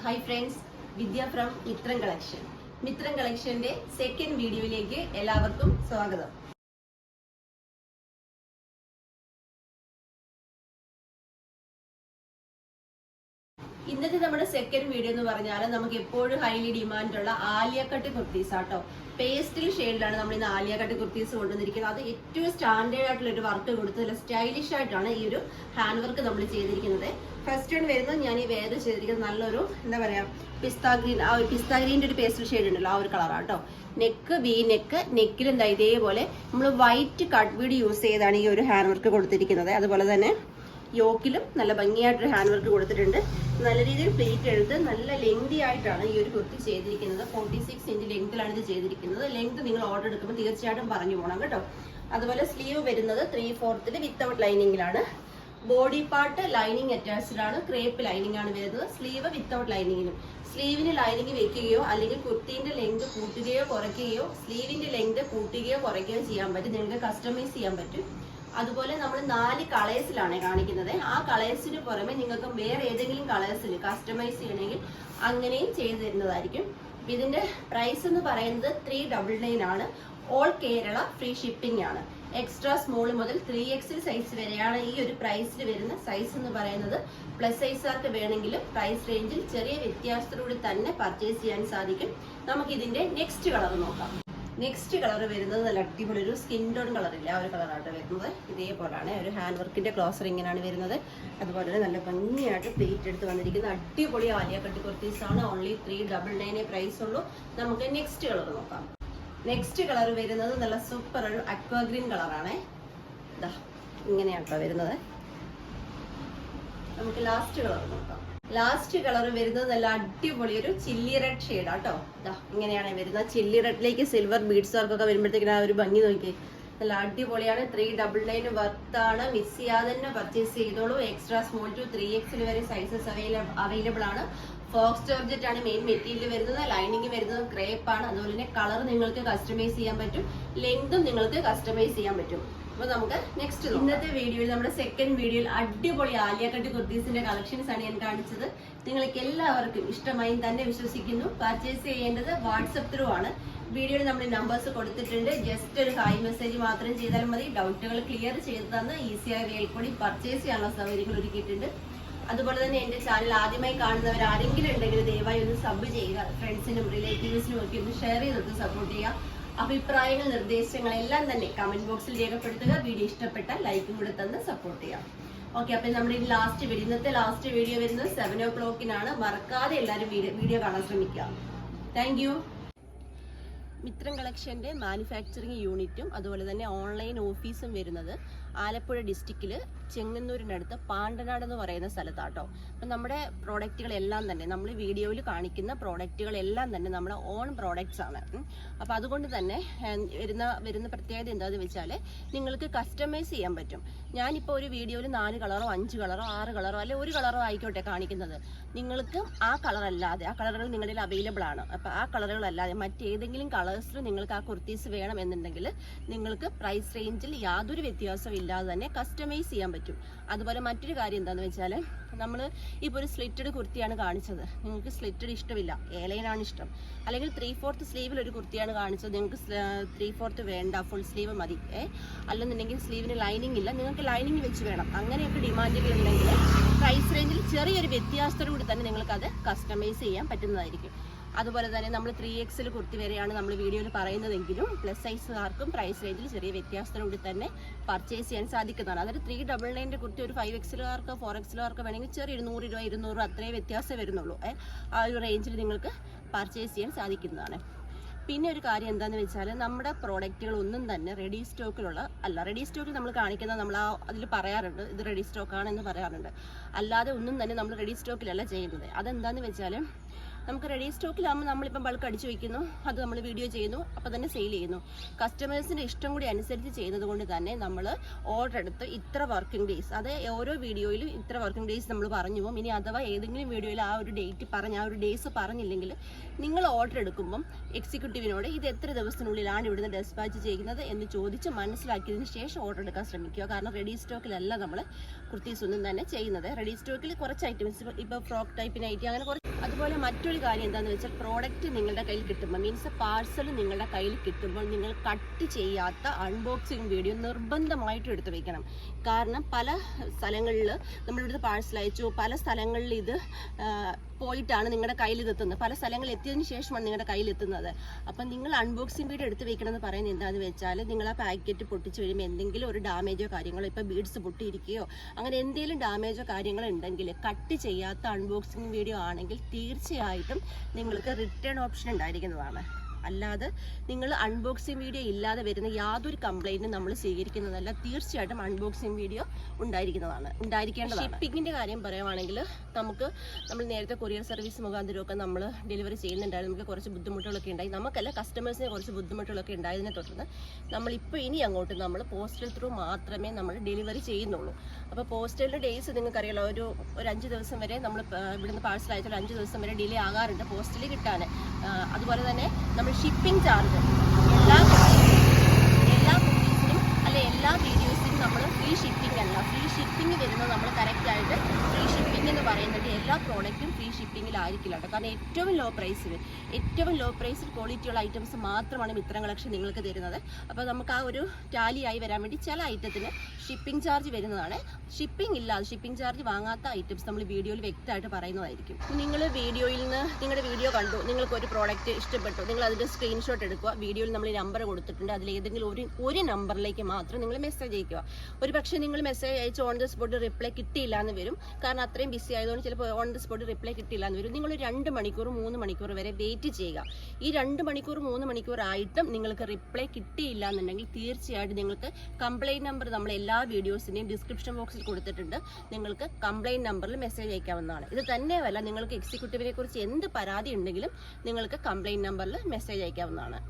Hi friends, Vidya from Mitran Collection. Mitran Collection second video ilekku ellavarkum swagatham. ഇന്നത്തെ നമ്മുടെ second video എന്ന് പറഞ്ഞാൽ നമുക്ക് എപ്പോഴും ഹൈലി ഡിമാൻഡ് ഉള്ള ആലിയ കട്ട് കുർത്തീസ് ആട്ടോ. പേസ്റ്റൽ ഷെയ്ഡിലാണ് നമ്മൾ ഇന്ന് ആലിയ കട്ട് കുർത്തീസ് കൊണ്ടുവന്നിരിക്കുന്നത്. അത് ഏറ്റവും സ്റ്റാൻഡേർഡ് ആയിട്ടുള്ള ഒരു വർക്ക് കൊടുത്ത് സ്റ്റൈലിഷ് ആയിട്ടാണ് ഈ ഒരു ഹാൻഡ് വർക്ക് നമ്മൾ ചെയ്തിരിക്കുന്നത്. ഫസ്റ്റ് വൺ വരുന്നത് ഞാൻ ഈ വേറെ ചെയ്തിരിക്കുന്നത് നല്ലൊരു എന്താ പറയാ പിസ്ത ഗ്രീൻ, ആ ഒരു പിസ്ത ഗ്രീൻ്റെ ഒരു പേസ്റ്റൽ ഷെയ്ഡ് ഉണ്ടല്ലോ, ആ ഒരു കളറാട്ടോ. നെക്ക് വി നെക്ക്, നെക്കിൽ എന്താ ഇതേപോലെ നമ്മൾ വൈറ്റ് കട്ട് ബീഡ് യൂസ് ചെയ്താണ് ഈ ഒരു ഹാൻഡ് വർക്ക് കൊടുത്തിരിക്കുന്നത്. അതുപോലെ തന്നെ യോക്കിലും നല്ല ഭംഗിയായിട്ടൊരു ഹാൻഡ് വർക്ക് കൊടുത്തിട്ടുണ്ട്. നല്ല രീതിയിൽ പ്ലേറ്റ് എടുത്ത് നല്ല ലെങ്തി ആയിട്ടാണ് ഈ ഒരു കുർത്തി ചെയ്തിരിക്കുന്നത്. 46 ഇഞ്ച് ലെങ്ത്തിലാണ് ഇത് ചെയ്തിരിക്കുന്നത്. ലെങ്ത് നിങ്ങൾ ഓർഡർ എടുക്കുമ്പോൾ തീർച്ചയായിട്ടും പറഞ്ഞു പോകണം കേട്ടോ. അതുപോലെ സ്ലീവ് വരുന്നത് 3/4 വിത്തൗട്ട് ലൈനിങ്ങിലാണ്. ബോഡി പാർട്ട് ലൈനിങ് അറ്റാച്ച്ഡ് ആണ്, ക്രേപ്പ് ലൈനിങ് ആണ് വരുന്നത്. സ്ലീവ് വിത്തൗട്ട് ലൈനിങ്ങിലും. സ്ലീവിന് ലൈനിങ് വെക്കുകയോ അല്ലെങ്കിൽ കുർത്തിന്റെ ലെങ്ത് കൂട്ടുകയോ കുറയ്ക്കുകയോ സ്ലീവിന്റെ ലെങ്ത് കൂട്ടുകയോ കുറയ്ക്കുകയോ ചെയ്യാൻ പറ്റും. നിങ്ങൾക്ക് കസ്റ്റമൈസ് ചെയ്യാൻ പറ്റും. അതുപോലെ നമ്മൾ 4 കളേഴ്സിലാണ് കാണിക്കുന്നത്. ആ കളേഴ്സിന് പുറമെ നിങ്ങൾക്ക് വേറെ ഏതെങ്കിലും കളേഴ്സിൽ കസ്റ്റമൈസ് ചെയ്യണമെങ്കിൽ അങ്ങനെയും ചെയ്തു തരുന്നതായിരിക്കും. ഇതിന്റെ പ്രൈസ് എന്ന് പറയുന്നത് 399 ആണ്. ഓൾ കേരള ഫ്രീ ഷിപ്പിംഗ് ആണ്. എക്സ്ട്രാ സ്മോൾ മുതൽ 3XL സൈസ് വരെയാണ് ഈ ഒരു പ്രൈസിൽ വരുന്ന സൈസ് എന്ന് പറയുന്നത്. പ്ലസ് സൈസുകാർക്ക് വേണമെങ്കിലും പ്രൈസ് റേഞ്ചിൽ ചെറിയ വ്യത്യാസത്തിലൂടെ തന്നെ പർച്ചേസ് ചെയ്യാൻ സാധിക്കും. നമുക്ക് ഇതിന്റെ നെക്സ്റ്റ് കളർ നോക്കാം. നെക്സ്റ്റ് കളർ വരുന്നത് നല്ല അടിപൊളി ഒരു സ്കിൻ ടോൺ കളറില്ല, ആ ഒരു കളറായിട്ട് വരുന്നത്. ഇതേപോലെയാണ് ഒരു ഹാൻഡ് വർക്കിന്റെ ക്ലോസർ ഇങ്ങനെയാണ് വരുന്നത്. അതുപോലെ തന്നെ നല്ല ഭംഗിയായിട്ട് പ്ലേറ്റ് എടുത്ത് വന്നിരിക്കുന്ന അടിപൊളി ആലിയ കട്ട് കുർത്തീസ് ആണ്. ഓൺലി 399 പ്രൈസ് ഉള്ളൂ. നമുക്ക് നെക്സ്റ്റ് കളർ നോക്കാം. നെക്സ്റ്റ് കളർ വരുന്നത് നല്ല സൂപ്പർ ഒരു അക്വാ ഗ്രീൻ കളറാണ്. ഇതാ ഇങ്ങനെയാട്ടോ വരുന്നത്. നമുക്ക് ലാസ്റ്റ് കളർ നോക്കാം. ലാസ്റ്റ് കളർ വരുന്നത് നല്ല അടിപൊളി ഒരു ചില്ലി റെഡ് ഷെയ്ഡ് ആട്ടോ. ഇതാ ഇങ്ങനെയാണ് വരുന്നത്. ചില്ലി റെഡിലേക്ക് സിൽവർ ബീഡ്സ് വർക്കൊക്കെ വരുമ്പോഴത്തേക്കും ആ ഒരു ഭംഗി നോക്കി നല്ല അടിപൊളിയാണ്. 399 വർത്താണ്. മിസ് ചെയ്യാതെ തന്നെ പർച്ചേസ് ചെയ്തോളൂ. എക്സ്ട്രാ സ്മോൾ ടു 3XL വരെ സൈസസ് അവൈലബിൾ ആണ്. ഫോക്സ് ജോർജറ്റ് ആണ് മെയിൻ മെറ്റീരിയൽ വരുന്നത്. ലൈനിങ് വരുന്നത് ക്രേപ്പ് ആണ്. അതുപോലെ തന്നെ കളർ നിങ്ങൾക്ക് കസ്റ്റമൈസ് ചെയ്യാൻ പറ്റും. ലെങ്തും നിങ്ങൾക്ക് കസ്റ്റമൈസ് ചെയ്യാൻ പറ്റും. അപ്പൊ നമുക്ക് നെക്സ്റ്റ് ഇന്നത്തെ വീഡിയോയിൽ നമ്മുടെ സെക്കൻഡ് വീഡിയോയിൽ അടിപൊളി ആലിയ കട്ട് കുർത്തീസിന്റെ കളക്ഷൻസ് ആണ് ഞാൻ കാണിച്ചത്. നിങ്ങൾക്ക് എല്ലാവർക്കും ഇഷ്ടമായി തന്നെ വിശ്വസിക്കുന്നു. പർച്ചേസ് ചെയ്യേണ്ടത് വാട്സപ്പ് ത്രൂ ആണ്. വീഡിയോയിൽ നമ്മൾ നമ്പേഴ്സ് കൊടുത്തിട്ടുണ്ട്. ജസ്റ്റ് ഒരു ഹായ് മെസ്സേജ് മാത്രം ചെയ്താൽ മതി. ഡൗട്ടുകൾ ക്ലിയർ ചെയ്ത് തന്ന് ഈസിയായ വേയിൽ കൂടി പർച്ചേസ് ചെയ്യാനുള്ള സൗകര്യങ്ങൾ ഒരുക്കിയിട്ടുണ്ട്. അതുപോലെ തന്നെ എന്റെ ചാനൽ ആദ്യമായി കാണുന്നവർ ആരെങ്കിലും ഉണ്ടെങ്കിൽ ദയവായി ഒന്ന് സബ് ചെയ്യുക. ഫ്രണ്ട്സിനും റിലേറ്റീവ്സിനും ഒക്കെ ഒന്ന് ഷെയർ ചെയ്തൊക്കെ സപ്പോർട്ട് ചെയ്യുക. അഭിപ്രായങ്ങൾ നിർദ്ദേശങ്ങൾ എല്ലാം തന്നെ കമന്റ് ബോക്സിൽ രേഖപ്പെടുത്തുക. വീഡിയോ ഇഷ്ടപ്പെട്ടാൽ ലൈക്കും കൂടെ തന്ന് സപ്പോർട്ട് ചെയ്യാം. ഓക്കെ, അപ്പൊ നമ്മുടെ ഇന്നത്തെ ലാസ്റ്റ് വീഡിയോ വരുന്നത് 7 o'clock മറക്കാതെ എല്ലാവരും വീഡിയോ കാണാൻ ശ്രമിക്കുക. Thank you. മിത്രം കളക്ഷന്റെ മാനുഫാക്ചറിങ് യൂണിറ്റും അതുപോലെ തന്നെ ഓൺലൈൻ ഓഫീസും വരുന്നത് ആലപ്പുഴ ഡിസ്ട്രിക്റ്റിൽ ചെങ്ങന്നൂരിനടുത്ത് പാണ്ടനാട് എന്ന് പറയുന്ന സ്ഥലത്താട്ടോ. അപ്പം നമ്മുടെ പ്രോഡക്റ്റുകളെല്ലാം തന്നെ നമ്മൾ വീഡിയോയിൽ കാണിക്കുന്ന പ്രോഡക്റ്റുകളെല്ലാം തന്നെ നമ്മുടെ ഓൺ പ്രോഡക്റ്റ്സ് ആണ്. അപ്പം അതുകൊണ്ട് തന്നെ വരുന്ന പ്രത്യേകത എന്താണെന്ന് വെച്ചാൽ നിങ്ങൾക്ക് കസ്റ്റമൈസ് ചെയ്യാൻ പറ്റും. ഞാനിപ്പോൾ ഒരു വീഡിയോയിൽ 4 കളറോ 5 കളറോ 6 കളറോ അല്ലെ 1 കളറോ ആയിക്കോട്ടെ കാണിക്കുന്നത്. നിങ്ങൾക്ക് ആ കളർ അല്ലാതെ ആ കളറുകൾ നിങ്ങളുടെ അവൈലബിൾ ആണ്. അപ്പം ആ കളറുകളല്ലാതെ മറ്റേതെങ്കിലും കളേഴ്സിൽ നിങ്ങൾക്ക് ആ കുർത്തീസ് വേണം എന്നുണ്ടെങ്കിൽ നിങ്ങൾക്ക് പ്രൈസ് റേഞ്ചിൽ യാതൊരു വ്യത്യാസവും ഇല്ലാതെ തന്നെ കസ്റ്റമൈസ് ചെയ്യാൻ പറ്റും. അതുപോലെ മറ്റൊരു കാര്യം എന്താണെന്ന് വെച്ചാൽ നമ്മൾ ഇപ്പോൾ ഒരു സ്ലിറ്റഡ് കുർത്തിയാണ് കാണിച്ചത്. നിങ്ങൾക്ക് സ്ലിറ്റഡ് ഇഷ്ടമില്ല, എലൈനാണ് ഇഷ്ടം, അല്ലെങ്കിൽ 3/4 സ്ലീവിൽ ഒരു കുർത്തിയാണ് കാണിച്ചത്, നിങ്ങൾക്ക് 3/4 വേണ്ട, ഫുൾ സ്ലീവ് മതി, അല്ലെന്നുണ്ടെങ്കിൽ സ്ലീവിന് ലൈനിങ് ഇല്ല, നിങ്ങൾക്ക് ലൈനിങ് വെച്ച് വേണം, അങ്ങനെയൊക്കെ ഡിമാൻഡുകൾ ഉണ്ടെങ്കിൽ പ്രൈസ് റേഞ്ചിൽ ചെറിയൊരു വ്യത്യാസത്തോടുകൂടി തന്നെ നിങ്ങൾക്കത് കസ്റ്റമൈസ് ചെയ്യാൻ പറ്റുന്നതായിരിക്കും. അതുപോലെ തന്നെ നമ്മൾ 3XL കുർത്തി വരെയാണ് നമ്മൾ വീഡിയോയിൽ പറയുന്നതെങ്കിലും പ്ലസ് സൈസുകാർക്കും പ്രൈസ് റേഞ്ചിൽ ചെറിയ വ്യത്യാസത്തോടുകൂടി തന്നെ പർച്ചേസ് ചെയ്യാൻ സാധിക്കുന്നതാണ്. അതായത് 399 കുർത്തി ഒരു 5XLകാർക്കോ 4XLകാർക്കോ വേണമെങ്കിൽ ചെറിയ 100 രൂപ 200 രൂപ അത്രേ വ്യത്യാസമേ വരുന്നുള്ളൂ. ആ ഒരു റേഞ്ചിൽ നിങ്ങൾക്ക് പർച്ചേസ് ചെയ്യാൻ സാധിക്കുന്നതാണ്. പിന്നെ ഒരു കാര്യം എന്താണെന്ന് വെച്ചാൽ നമ്മുടെ പ്രോഡക്റ്റുകൾ ഒന്നും തന്നെ റെഡി സ്റ്റോക്കിലുള്ള അല്ല. റെഡി സ്റ്റോക്കിൽ നമ്മൾ കാണിക്കുന്നത് നമ്മൾ അതിൽ പറയാറുണ്ട് ഇത് റെഡി സ്റ്റോക്കാണെന്ന് പറയാറുണ്ട്. അല്ലാതെ ഒന്നും തന്നെ നമ്മൾ റെഡി സ്റ്റോക്കിലല്ല ചെയ്യുന്നത്. അതെന്താണെന്ന് വെച്ചാൽ നമുക്ക് റെഡി സ്റ്റോക്കിലാകുമ്പോൾ നമ്മളിപ്പം ബൾക്ക് അടിച്ചു വയ്ക്കുന്നു, അത് നമ്മൾ വീഡിയോ ചെയ്യുന്നു, അപ്പോൾ തന്നെ സെയിൽ ചെയ്യുന്നു. കസ്റ്റമേഴ്സിൻ്റെ ഇഷ്ടം കൂടി അനുസരിച്ച് ചെയ്യുന്നത് കൊണ്ട് തന്നെ നമ്മൾ ഓർഡർ എടുത്ത് ഇത്ര വർക്കിംഗ് ഡേയ്സ്, അത് ഓരോ വീഡിയോയിലും ഇത്ര വർക്കിംഗ് ഡേയ്സ് നമ്മൾ പറഞ്ഞു പോകും. ഇനി അഥവാ ഏതെങ്കിലും വീഡിയോയിൽ ആ ഒരു ഡേറ്റ് പറഞ്ഞ് ആ ഒരു ഡേയ്സ് പറഞ്ഞില്ലെങ്കിൽ നിങ്ങൾ ഓർഡർ എടുക്കുമ്പം എക്സിക്യൂട്ടീവിനോട് ഇത് എത്ര ദിവസത്തിനുള്ളിലാണ് ഇവിടുന്ന് ഡെസ്പാച്ച് ചെയ്യുന്നത് എന്ന് ചോദിച്ച് മനസ്സിലാക്കിയതിന് ശേഷം ഓർഡർ എടുക്കാൻ ശ്രമിക്കുക. കാരണം റെഡി സ്റ്റോക്കിലല്ല നമ്മൾ കുർത്തീസ് ഒന്നും തന്നെ ചെയ്യുന്നത്. റെഡി സ്റ്റോക്കിൽ കുറച്ച് ഐറ്റംസ്, ഇപ്പോൾ ഫ്രോക്ക് ടൈപ്പ് നൈറ്റി അങ്ങനെ കുറച്ച്. അതുപോലെ മറ്റൊരു കാര്യം എന്താണെന്ന് വെച്ചാൽ പ്രോഡക്റ്റ് നിങ്ങളുടെ കയ്യിൽ കിട്ടുമ്പോൾ, മീൻസ് പാർസൽ നിങ്ങളുടെ കയ്യിൽ കിട്ടുമ്പോൾ നിങ്ങൾ കട്ട് ചെയ്യാത്ത അൺബോക്സിങ് വീഡിയോ നിർബന്ധമായിട്ടും എടുത്ത് വെക്കണം. കാരണം പല സ്ഥലങ്ങളിൽ നമ്മളിവിടുത്തെ പാഴ്സൽ അയച്ചു, പല സ്ഥലങ്ങളിൽ ഇത് പോയിട്ടാണ് നിങ്ങളുടെ കയ്യിൽ എത്തുന്നത്, പല സ്ഥലങ്ങളിൽ എത്തിയതിന് ശേഷമാണ് നിങ്ങളുടെ കയ്യിൽ എത്തുന്നത്. അപ്പം നിങ്ങൾ അൺബോക്സിങ് വീഡിയോ എടുത്ത് വെക്കണമെന്ന് പറയുന്നത് എന്താണെന്ന് വെച്ചാൽ, നിങ്ങൾ ആ പാക്കറ്റ് പൊട്ടിച്ച് കഴിയുമ്പോൾ എന്തെങ്കിലും ഒരു ഡാമേജോ കാര്യങ്ങളോ, ഇപ്പോൾ ബീഡ്സ് പൊട്ടിയിരിക്കുകയോ അങ്ങനെ എന്തെങ്കിലും ഡാമേജോ കാര്യങ്ങളോ ഉണ്ടെങ്കിൽ കട്ട് ചെയ്യാത്ത അൺബോക്സിങ് വീഡിയോ ആണെങ്കിൽ തീർച്ചയായിട്ടും നിങ്ങൾക്ക് റിട്ടേൺ ഓപ്ഷൻ ഉണ്ടായിരിക്കുന്നതാണ്. അല്ലാതെ നിങ്ങൾ അൺബോക്സിങ് വീഡിയോ ഇല്ലാതെ വരുന്ന യാതൊരു കംപ്ലൈൻറ്റും നമ്മൾ സ്വീകരിക്കുന്നതല്ല. തീർച്ചയായിട്ടും അൺബോക്സിങ് വീഡിയോ ഉണ്ടായിരിക്കേണ്ടതാണ്. ഷിപ്പിങ്ങിൻ്റെ കാര്യം പറയുവാണെങ്കിൽ നമ്മൾ നേരത്തെ കൊറിയർ സർവീസ് മുഖാന്തരമൊക്കെ നമ്മൾ ഡെലിവറി ചെയ്യുന്നുണ്ടായിരുന്നു. നമുക്ക് കുറച്ച് ബുദ്ധിമുട്ടുകളൊക്കെ ഉണ്ടായി, നമുക്കല്ല കസ്റ്റമേഴ്സിന് കുറച്ച് ബുദ്ധിമുട്ടുകളൊക്കെ ഉണ്ടായതിനെ തുടർന്ന് നമ്മളിപ്പോൾ ഇനി അങ്ങോട്ട് നമ്മൾ പോസ്റ്റൽ ത്രൂ മാത്രമേ നമ്മൾ ഡെലിവറി ചെയ്യുന്നുള്ളൂ. അപ്പോൾ പോസ്റ്റലിൻ്റെ ഡേയ്സ് നിങ്ങൾക്കറിയാലോ, ഒരു 5 ദിവസം വരെ നമ്മൾ ഇവിടുന്ന് പാഴ്സൽ അയച്ചാൽ 5 ദിവസം വരെ ഡിലേ ആകാറുണ്ട് പോസ്റ്റലിൽ കിട്ടാൻ. അതുപോലെ തന്നെ നമ്മൾ ഷിപ്പിംഗ് ചാർജ് എല്ലാ കുക്കീസിനും അല്ലെ എല്ലാ വീഡിയോസിനും നമ്മൾ ഫ്രീ ഷിപ്പിംഗ് അല്ല, ഫ്രീ ഷിപ്പിംഗ് വരുന്നത് നമ്മൾ കറക്റ്റായിട്ട് ഫ്രീ ഷിപ്പിംഗ് എന്ന് പറയുന്നത് എല്ലാ പ്രോഡക്റ്റും ഫ്രീ ഷിപ്പിങ്ങിലായിരിക്കില്ല കേട്ടോ. കാരണം ഏറ്റവും ലോ പ്രൈസിൽ ക്വാളിറ്റിയുള്ള ഐറ്റംസ് മാത്രമാണ് മിത്ര കളക്ഷൻ നിങ്ങൾക്ക് തരുന്നത്. അപ്പോൾ നമുക്ക് ആ ഒരു ടാലിയായി വരാൻ വേണ്ടി ചില ഐറ്റത്തിന് ഷിപ്പിംഗ് ചാർജ് വരുന്നതാണ്. ഷിപ്പിംഗ് ചാർജ് വാങ്ങാത്ത ഐറ്റംസ് നമ്മൾ വീഡിയോയിൽ വ്യക്തമായിട്ട് പറയുന്നതായിരിക്കും. നിങ്ങൾ വീഡിയോയിൽ നിന്ന് നിങ്ങളുടെ വീഡിയോ കണ്ടു, നിങ്ങൾക്ക് ഒരു പ്രോഡക്റ്റ് ഇഷ്ടപ്പെട്ടു, നിങ്ങൾ അതിൻ്റെ സ്ക്രീൻഷോട്ട് എടുക്കുക. വീഡിയോയിൽ നമ്മൾ നമ്പർ കൊടുത്തിട്ടുണ്ട്, അതിൽ ഏതെങ്കിലും ഒരു നമ്പറിലേക്ക് മാത്രം നിങ്ങൾ മെസ്സേജ് അയക്കുക. ഒരു പക്ഷേ നിങ്ങൾ മെസ്സേജ് അയച്ച് ഓൺ ദ സ്പോട്ട് റിപ്ലൈ കിട്ടിയില്ല എന്ന് വരും. കാരണം അത്രയും ബിസി ആയതുകൊണ്ട് ചിലപ്പോൾ ഓൺ ദ സ്പോട്ട് റിപ്ലൈ കിട്ടിയില്ല എന്ന് വരും. നിങ്ങൾ 2 മണിക്കൂർ 3 മണിക്കൂർ വരെ വെയിറ്റ് ചെയ്യുക. ഈ 2 മണിക്കൂർ 3 മണിക്കൂർ ആയിട്ടും നിങ്ങൾക്ക് റിപ്ലൈ കിട്ടിയില്ല എന്നുണ്ടെങ്കിൽ തീർച്ചയായിട്ടും നിങ്ങൾക്ക് കംപ്ലൈൻറ്റ് നമ്പർ നമ്മൾ എല്ലാ വീഡിയോസിൻ്റെയും ഡിസ്ക്രിപ്ഷൻ ബോക്സിൽ കൊടുത്തിട്ടുണ്ട്. നിങ്ങൾക്ക് കംപ്ലൈൻറ്റ് നമ്പറിൽ മെസ്സേജ് അയക്കാവുന്നതാണ്. ഇത് തന്നെയല്ല, നിങ്ങൾക്ക് എക്സിക്യൂട്ടീവിനെ കുറിച്ച് എന്ത് പരാതി ഉണ്ടെങ്കിലും നിങ്ങൾക്ക് കംപ്ലൈൻറ്റ് നമ്പറിൽ മെസ്സേജ് അയക്കാവുന്നതാണ്.